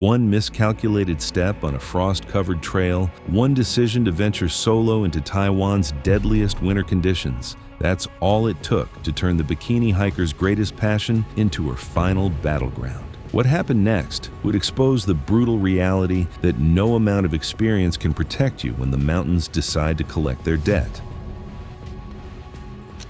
One miscalculated step on a frost-covered trail, one decision to venture solo into Taiwan's deadliest winter conditions. That's all it took to turn the bikini hiker's greatest passion into her final battleground. What happened next would expose the brutal reality that no amount of experience can protect you when the mountains decide to collect their debt.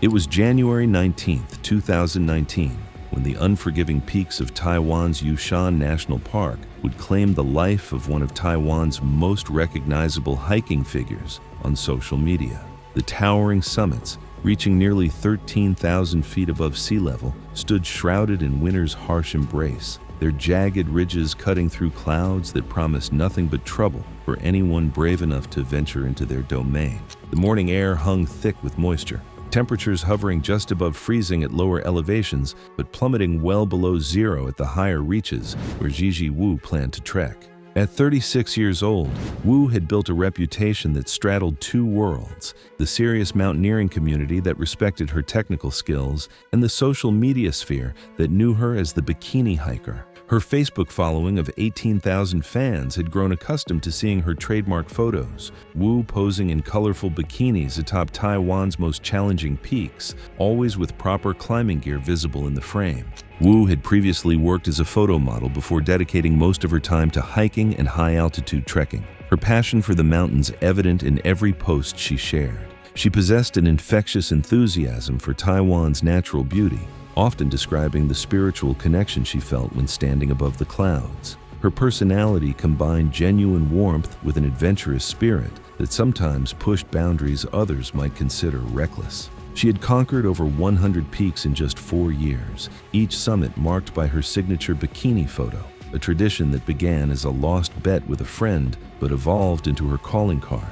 It was January 19, 2019, when the unforgiving peaks of Taiwan's Yushan National Park would claim the life of one of Taiwan's most recognizable hiking figures on social media. The towering summits, reaching nearly 13,000 feet above sea level, stood shrouded in winter's harsh embrace, their jagged ridges cutting through clouds that promised nothing but trouble for anyone brave enough to venture into their domain. The morning air hung thick with moisture, temperatures hovering just above freezing at lower elevations, but plummeting well below zero at the higher reaches where Gigi Wu planned to trek. At 36 years old, Wu had built a reputation that straddled two worlds: the serious mountaineering community that respected her technical skills, and the social media sphere that knew her as the bikini hiker. Her Facebook following of 18,000 fans had grown accustomed to seeing her trademark photos, Wu posing in colorful bikinis atop Taiwan's most challenging peaks, always with proper climbing gear visible in the frame. Wu had previously worked as a photo model before dedicating most of her time to hiking and high-altitude trekking, her passion for the mountains evident in every post she shared. She possessed an infectious enthusiasm for Taiwan's natural beauty, often describing the spiritual connection she felt when standing above the clouds. Her personality combined genuine warmth with an adventurous spirit that sometimes pushed boundaries others might consider reckless. She had conquered over 100 peaks in just 4 years, each summit marked by her signature bikini photo, a tradition that began as a lost bet with a friend but evolved into her calling card.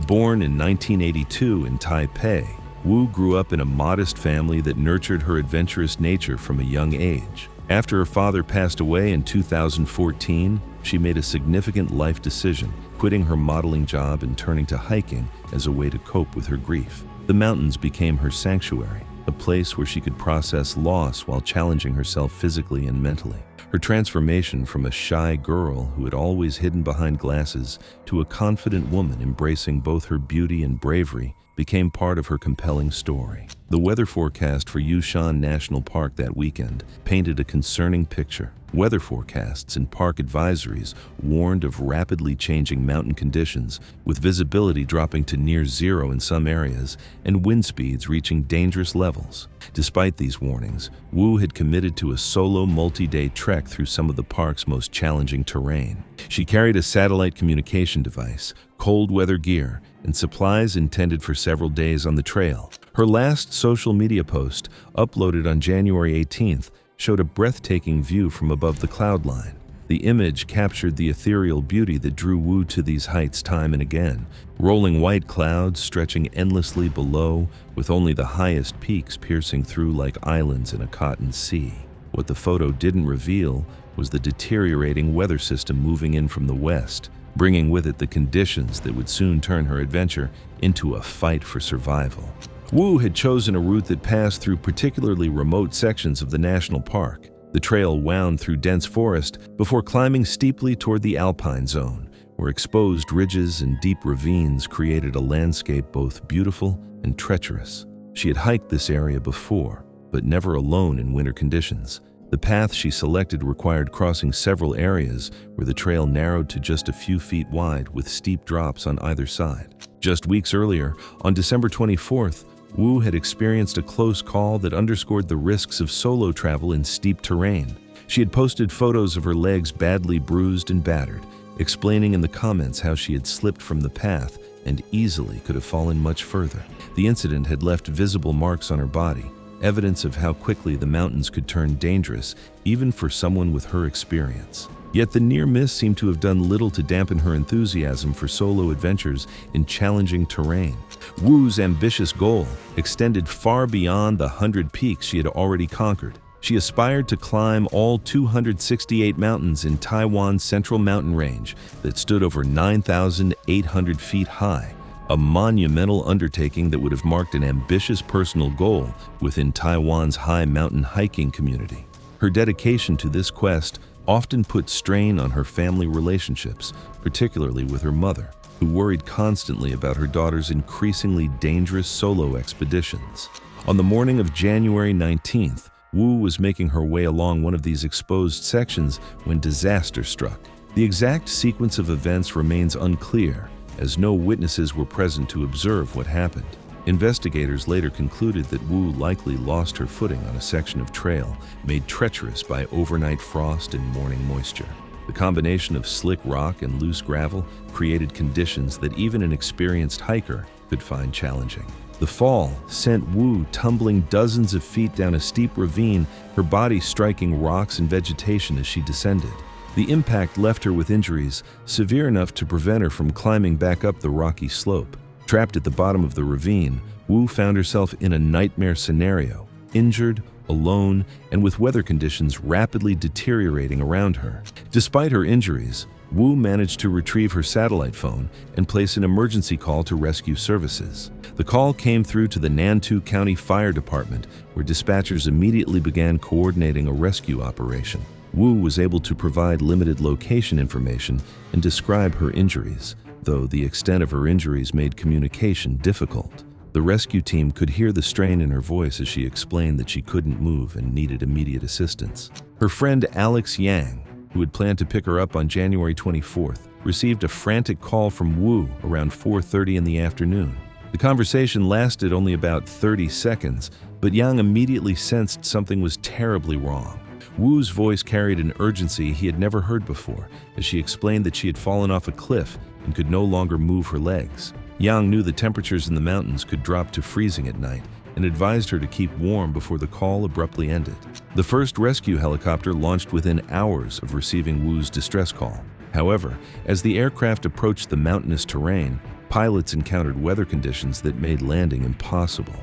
Born in 1982 in Taipei, Wu grew up in a modest family that nurtured her adventurous nature from a young age. After her father passed away in 2014, she made a significant life decision, quitting her modeling job and turning to hiking as a way to cope with her grief. The mountains became her sanctuary, a place where she could process loss while challenging herself physically and mentally. Her transformation from a shy girl who had always hidden behind glasses to a confident woman embracing both her beauty and bravery became part of her compelling story. The weather forecast for Yushan National Park that weekend painted a concerning picture. Weather forecasts and park advisories warned of rapidly changing mountain conditions, with visibility dropping to near zero in some areas and wind speeds reaching dangerous levels. Despite these warnings, Wu had committed to a solo multi-day trek through some of the park's most challenging terrain. She carried a satellite communication device, cold weather gear, and supplies intended for several days on the trail. Her last social media post, uploaded on January 18th, showed a breathtaking view from above the cloud line. The image captured the ethereal beauty that drew Wu to these heights time and again, rolling white clouds stretching endlessly below, with only the highest peaks piercing through like islands in a cotton sea. What the photo didn't reveal was the deteriorating weather system moving in from the west, bringing with it the conditions that would soon turn her adventure into a fight for survival. Wu had chosen a route that passed through particularly remote sections of the national park. The trail wound through dense forest before climbing steeply toward the alpine zone, where exposed ridges and deep ravines created a landscape both beautiful and treacherous. She had hiked this area before, but never alone in winter conditions. The path she selected required crossing several areas where the trail narrowed to just a few feet wide with steep drops on either side. Just weeks earlier, on December 24th, Wu had experienced a close call that underscored the risks of solo travel in steep terrain. She had posted photos of her legs badly bruised and battered, explaining in the comments how she had slipped from the path and easily could have fallen much further. The incident had left visible marks on her body, evidence of how quickly the mountains could turn dangerous, even for someone with her experience. Yet the near miss seemed to have done little to dampen her enthusiasm for solo adventures in challenging terrain. Wu's ambitious goal extended far beyond the 100 peaks she had already conquered. She aspired to climb all 268 mountains in Taiwan's Central Mountain Range that stood over 9,800 feet high, a monumental undertaking that would have marked an ambitious personal goal within Taiwan's high mountain hiking community. Her dedication to this quest often put strain on her family relationships, particularly with her mother, who worried constantly about her daughter's increasingly dangerous solo expeditions. On the morning of January 19th, Wu was making her way along one of these exposed sections when disaster struck. The exact sequence of events remains unclear, as no witnesses were present to observe what happened. Investigators later concluded that Wu likely lost her footing on a section of trail made treacherous by overnight frost and morning moisture. The combination of slick rock and loose gravel created conditions that even an experienced hiker could find challenging. The fall sent Wu tumbling dozens of feet down a steep ravine, her body striking rocks and vegetation as she descended. The impact left her with injuries severe enough to prevent her from climbing back up the rocky slope. Trapped at the bottom of the ravine, Wu found herself in a nightmare scenario, injured, alone, and with weather conditions rapidly deteriorating around her. Despite her injuries, Wu managed to retrieve her satellite phone and place an emergency call to rescue services. The call came through to the Nantou County Fire Department, where dispatchers immediately began coordinating a rescue operation. Wu was able to provide limited location information and describe her injuries, though the extent of her injuries made communication difficult. The rescue team could hear the strain in her voice as she explained that she couldn't move and needed immediate assistance. Her friend Alex Yang, who had planned to pick her up on January 24th, received a frantic call from Wu around 4:30 in the afternoon. The conversation lasted only about 30 seconds, but Yang immediately sensed something was terribly wrong. Wu's voice carried an urgency he had never heard before, as she explained that she had fallen off a cliff and could no longer move her legs. Yang knew the temperatures in the mountains could drop to freezing at night and advised her to keep warm before the call abruptly ended. The first rescue helicopter launched within hours of receiving Wu's distress call. However, as the aircraft approached the mountainous terrain, pilots encountered weather conditions that made landing impossible.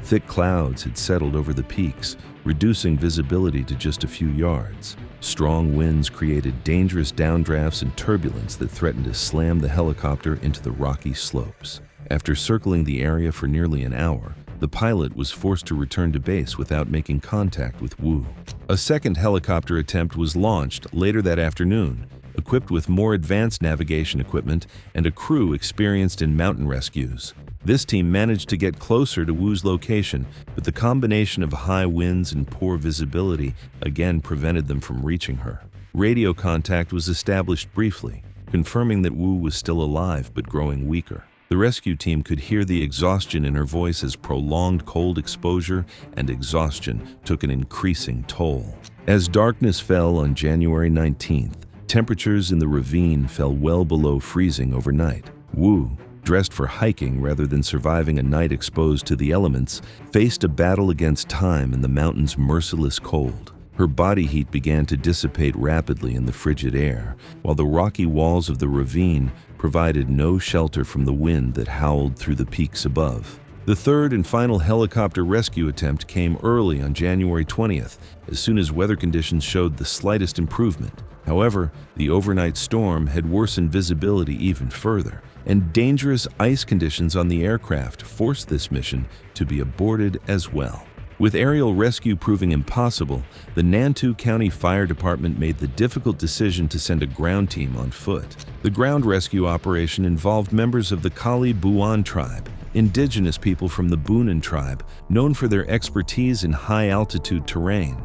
Thick clouds had settled over the peaks, reducing visibility to just a few yards. Strong winds created dangerous downdrafts and turbulence that threatened to slam the helicopter into the rocky slopes. After circling the area for nearly an hour, the pilot was forced to return to base without making contact with Wu. A second helicopter attempt was launched later that afternoon, equipped with more advanced navigation equipment and a crew experienced in mountain rescues. This team managed to get closer to Wu's location, but the combination of high winds and poor visibility again prevented them from reaching her. Radio contact was established briefly, confirming that Wu was still alive but growing weaker. The rescue team could hear the exhaustion in her voice as prolonged cold exposure and exhaustion took an increasing toll. As darkness fell on January 19th, temperatures in the ravine fell well below freezing overnight. Wu, dressed for hiking rather than surviving a night exposed to the elements, faced a battle against time in the mountain's merciless cold. Her body heat began to dissipate rapidly in the frigid air, while the rocky walls of the ravine provided no shelter from the wind that howled through the peaks above. The third and final helicopter rescue attempt came early on January 20th, as soon as weather conditions showed the slightest improvement. However, the overnight storm had worsened visibility even further, and dangerous ice conditions on the aircraft forced this mission to be aborted as well. With aerial rescue proving impossible, the Nantou County Fire Department made the difficult decision to send a ground team on foot. The ground rescue operation involved members of the Kali Buan tribe, indigenous people from the Bunan tribe, known for their expertise in high-altitude terrain.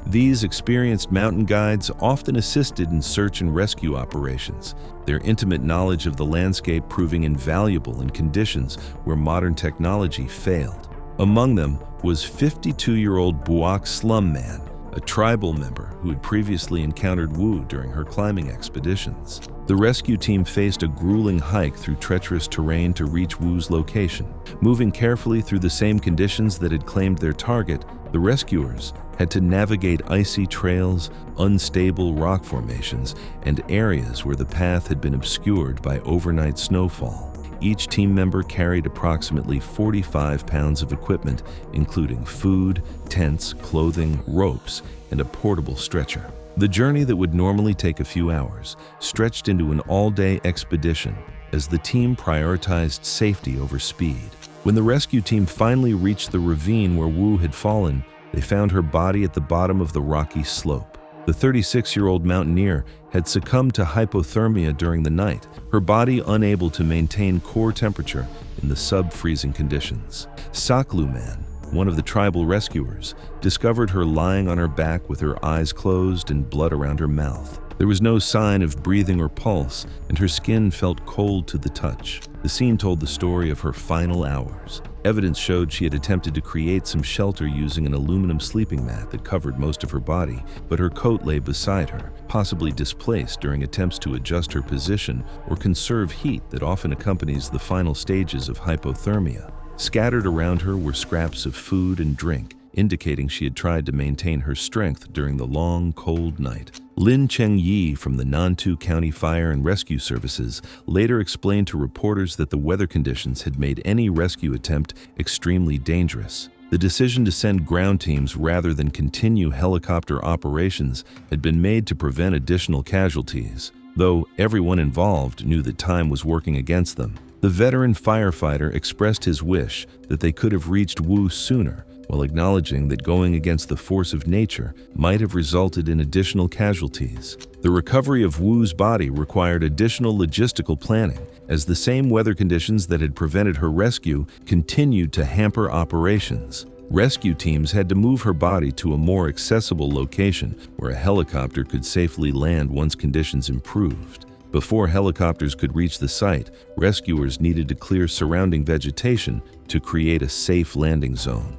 These experienced mountain guides often assisted in search and rescue operations, their intimate knowledge of the landscape proving invaluable in conditions where modern technology failed. Among them was 52-year-old Buak Slum Man, a tribal member who had previously encountered Wu during her climbing expeditions. The rescue team faced a grueling hike through treacherous terrain to reach Wu's location. Moving carefully through the same conditions that had claimed their target, the rescuers had to navigate icy trails, unstable rock formations, and areas where the path had been obscured by overnight snowfall. Each team member carried approximately 45 pounds of equipment, including food, tents, clothing, ropes, and a portable stretcher. The journey that would normally take a few hours stretched into an all-day expedition as the team prioritized safety over speed. When the rescue team finally reached the ravine where Wu had fallen, they found her body at the bottom of the rocky slope. The The 36-year-old mountaineer had succumbed to hypothermia during the night, her body unable to maintain core temperature in the sub-freezing conditions. Saklu Man, one of the tribal rescuers, discovered her lying on her back with her eyes closed and blood around her mouth. There was no sign of breathing or pulse, and her skin felt cold to the touch. The scene told the story of her final hours. Evidence showed she had attempted to create some shelter using an aluminum sleeping mat that covered most of her body, but her coat lay beside her, possibly displaced during attempts to adjust her position or conserve heat that often accompanies the final stages of hypothermia. Scattered around her were scraps of food and drink, indicating she had tried to maintain her strength during the long, cold night. Lin Cheng-yi from the Nantou County Fire and Rescue Services later explained to reporters that the weather conditions had made any rescue attempt extremely dangerous. The decision to send ground teams rather than continue helicopter operations had been made to prevent additional casualties, though everyone involved knew that time was working against them. The veteran firefighter expressed his wish that they could have reached Wu sooner, while acknowledging that going against the force of nature might have resulted in additional casualties. The recovery of Wu's body required additional logistical planning, as the same weather conditions that had prevented her rescue continued to hamper operations. Rescue teams had to move her body to a more accessible location where a helicopter could safely land once conditions improved. Before helicopters could reach the site, rescuers needed to clear surrounding vegetation to create a safe landing zone.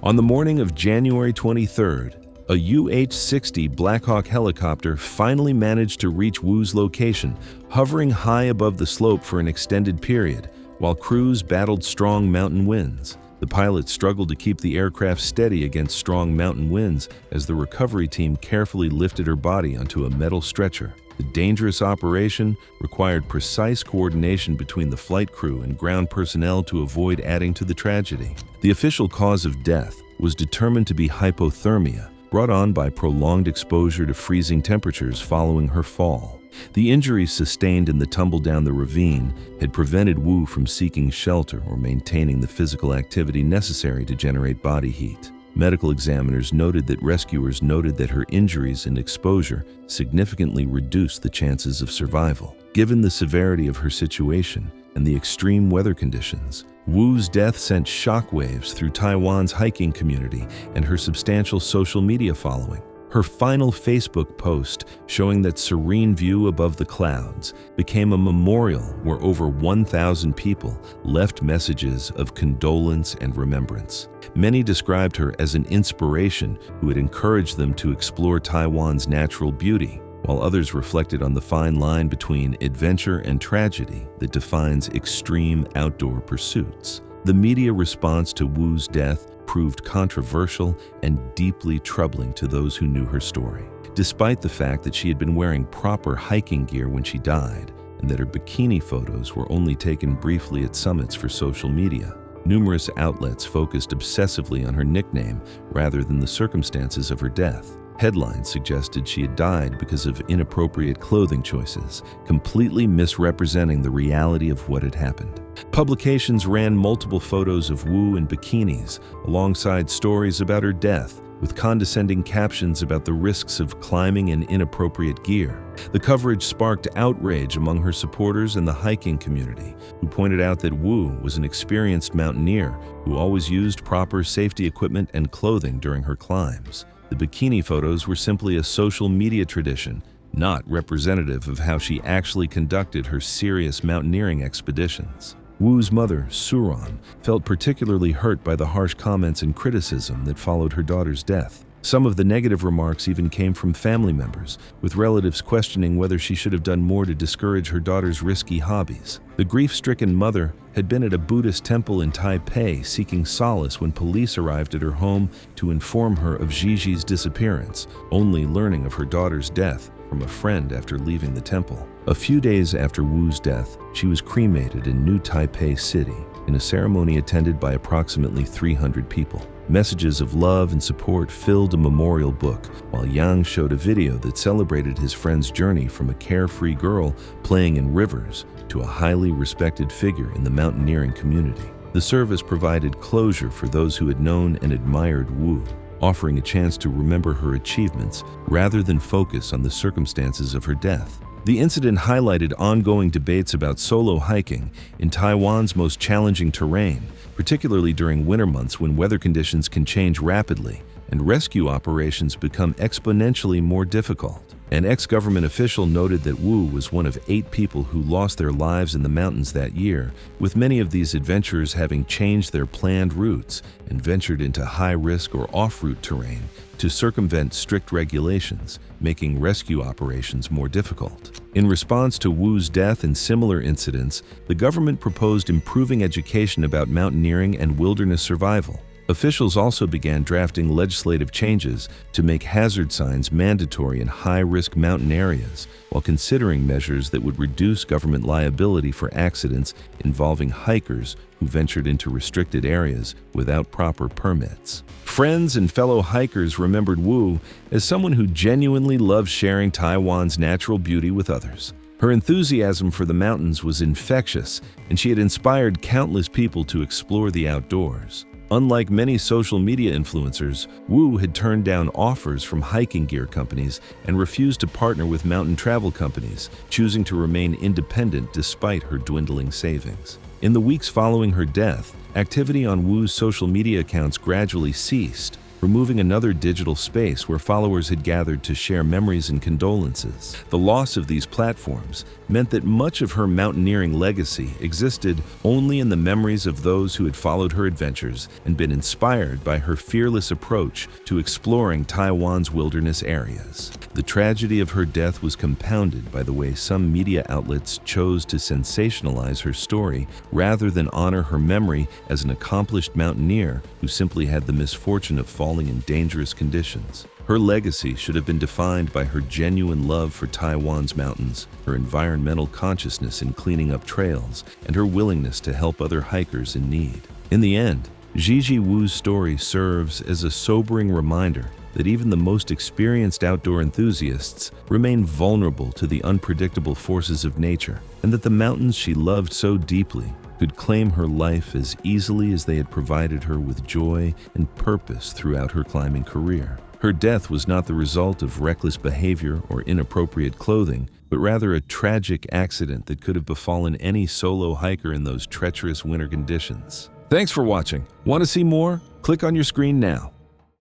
On the morning of January 23rd, a UH-60 Black Hawk helicopter finally managed to reach Wu's location, hovering high above the slope for an extended period, while crews battled strong mountain winds. The pilots struggled to keep the aircraft steady against strong mountain winds as the recovery team carefully lifted her body onto a metal stretcher. The dangerous operation required precise coordination between the flight crew and ground personnel to avoid adding to the tragedy. The official cause of death was determined to be hypothermia, brought on by prolonged exposure to freezing temperatures following her fall. The injuries sustained in the tumble down the ravine had prevented Wu from seeking shelter or maintaining the physical activity necessary to generate body heat. Medical examiners noted that rescuers noted that her injuries and exposure significantly reduced the chances of survival. Given the severity of her situation and the extreme weather conditions, Wu's death sent shockwaves through Taiwan's hiking community and her substantial social media following. Her final Facebook post, showing that serene view above the clouds, became a memorial where over 1,000 people left messages of condolence and remembrance. Many described her as an inspiration who had encouraged them to explore Taiwan's natural beauty, while others reflected on the fine line between adventure and tragedy that defines extreme outdoor pursuits. The media response to Wu's death proved controversial and deeply troubling to those who knew her story. Despite the fact that she had been wearing proper hiking gear when she died, and that her bikini photos were only taken briefly at summits for social media, numerous outlets focused obsessively on her nickname rather than the circumstances of her death. Headlines suggested she had died because of inappropriate clothing choices, completely misrepresenting the reality of what had happened. Publications ran multiple photos of Wu in bikinis, alongside stories about her death, with condescending captions about the risks of climbing in inappropriate gear. The coverage sparked outrage among her supporters and the hiking community, who pointed out that Wu was an experienced mountaineer who always used proper safety equipment and clothing during her climbs. The bikini photos were simply a social media tradition, not representative of how she actually conducted her serious mountaineering expeditions. Wu's mother, Suron, felt particularly hurt by the harsh comments and criticism that followed her daughter's death. Some of the negative remarks even came from family members, with relatives questioning whether she should have done more to discourage her daughter's risky hobbies. The grief-stricken mother had been at a Buddhist temple in Taipei seeking solace when police arrived at her home to inform her of Gigi's disappearance, only learning of her daughter's death from a friend after leaving the temple. A few days after Wu's death, she was cremated in New Taipei City in a ceremony attended by approximately 300 people. Messages of love and support filled a memorial book, while Yang showed a video that celebrated his friend's journey from a carefree girl playing in rivers to a highly respected figure in the mountaineering community. The service provided closure for those who had known and admired Wu. offering a chance to remember her achievements rather than focus on the circumstances of her death. The incident highlighted ongoing debates about solo hiking in Taiwan's most challenging terrain, particularly during winter months when weather conditions can change rapidly and rescue operations become exponentially more difficult. An ex-government official noted that Wu was one of 8 people who lost their lives in the mountains that year, with many of these adventurers having changed their planned routes and ventured into high-risk or off-route terrain to circumvent strict regulations, making rescue operations more difficult. In response to Wu's death and similar incidents, the government proposed improving education about mountaineering and wilderness survival. Officials also began drafting legislative changes to make hazard signs mandatory in high-risk mountain areas, while considering measures that would reduce government liability for accidents involving hikers who ventured into restricted areas without proper permits. Friends and fellow hikers remembered Wu as someone who genuinely loved sharing Taiwan's natural beauty with others. Her enthusiasm for the mountains was infectious, and she had inspired countless people to explore the outdoors. Unlike many social media influencers, Wu had turned down offers from hiking gear companies and refused to partner with mountain travel companies, choosing to remain independent despite her dwindling savings. In the weeks following her death, activity on Wu's social media accounts gradually ceased, removing another digital space where followers had gathered to share memories and condolences. The loss of these platforms meant that much of her mountaineering legacy existed only in the memories of those who had followed her adventures and been inspired by her fearless approach to exploring Taiwan's wilderness areas. The tragedy of her death was compounded by the way some media outlets chose to sensationalize her story rather than honor her memory as an accomplished mountaineer who simply had the misfortune of falling in dangerous conditions. Her legacy should have been defined by her genuine love for Taiwan's mountains, her environmental consciousness in cleaning up trails, and her willingness to help other hikers in need. In the end, Gigi Wu's story serves as a sobering reminder that even the most experienced outdoor enthusiasts remain vulnerable to the unpredictable forces of nature, and that the mountains she loved so deeply could claim her life as easily as they had provided her with joy and purpose throughout her climbing career. Her death was not the result of reckless behavior or inappropriate clothing, but rather a tragic accident that could have befallen any solo hiker in those treacherous winter conditions. Thanks for watching. Want to see more? Click on your screen now.